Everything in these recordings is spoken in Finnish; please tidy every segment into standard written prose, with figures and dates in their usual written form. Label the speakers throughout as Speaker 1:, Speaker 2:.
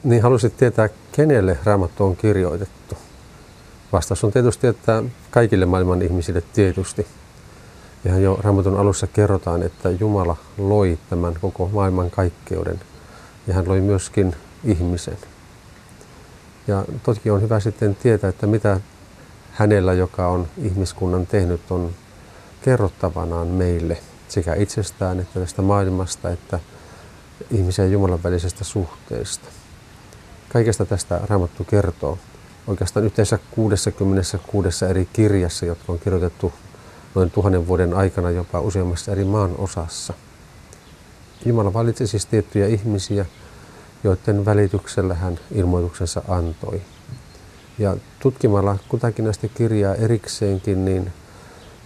Speaker 1: Niin halusit tietää, kenelle Raamattu on kirjoitettu? Vastaus on tietysti, että kaikille maailman ihmisille tietysti. Ihan jo Raamatun alussa kerrotaan, että Jumala loi tämän koko maailman kaikkeuden ja hän loi myöskin ihmisen. Ja toki on hyvä sitten tietää, että mitä hänellä, joka on ihmiskunnan tehnyt, on kerrottavanaan meille sekä itsestään että tästä maailmasta että ihmisen ja Jumalan välisestä suhteesta. Kaikesta tästä Raamattu kertoo. Oikeastaan yhteensä 66 eri kirjassa, jotka on kirjoitettu noin 1000 vuoden aikana jopa useammassa eri maan osassa. Jumala valitsi siis tiettyjä ihmisiä, joiden välityksellä hän ilmoituksensa antoi. Ja tutkimalla kutakin näistä kirjaa erikseenkin, niin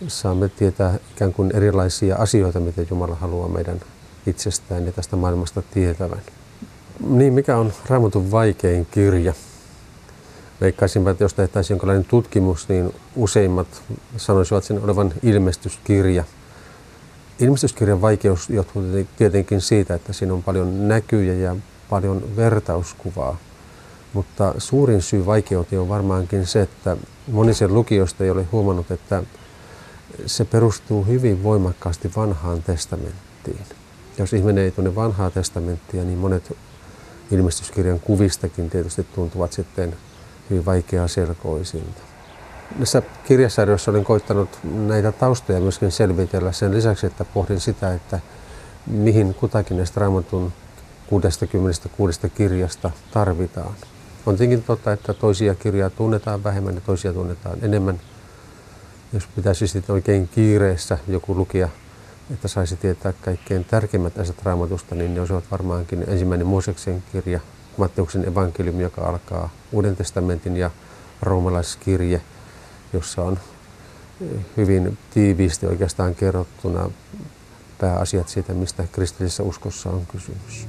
Speaker 1: saamme tietää ikään kuin erilaisia asioita, mitä Jumala haluaa meidän itsestään ja tästä maailmasta tietävän. Niin, mikä on Raamatun vaikein kirja? Veikkaisinpä, että jos tehtäisiin jonkinlainen tutkimus, niin useimmat sanoisivat sen olevan ilmestyskirja. Ilmestyskirjan vaikeus johtuu tietenkin siitä, että siinä on paljon näkyjä ja paljon vertauskuvaa. Mutta suurin syy vaikeuteen on varmaankin se, että moni sen lukijoista ei ole huomannut, että se perustuu hyvin voimakkaasti vanhaan testamenttiin. Jos ihminen ei tunne vanhaa testamenttia, niin monet ilmestyskirjan kuvistakin tietysti tuntuvat sitten hyvin vaikeaselkoisilta. Näissä kirjasarjoissa olen koittanut näitä taustoja myöskin selvitellä sen lisäksi, että pohdin sitä, että mihin kutakin näistä Raamatun 66 kirjasta tarvitaan. On tietenkin totta, että toisia kirjoja tunnetaan vähemmän ja toisia tunnetaan enemmän. Jos pitäisi sitten oikein kiireessä joku lukija, että saisi tietää kaikkein tärkeimmät asiat Raamatusta, niin ne olisivat varmaankin ensimmäinen Mooseksen kirja, Matteuksen evankeliumi, joka alkaa Uuden testamentin, ja roomalaiskirje, jossa on hyvin tiiviisti oikeastaan kerrottuna pääasiat siitä, mistä kristillisessä uskossa on kysymys.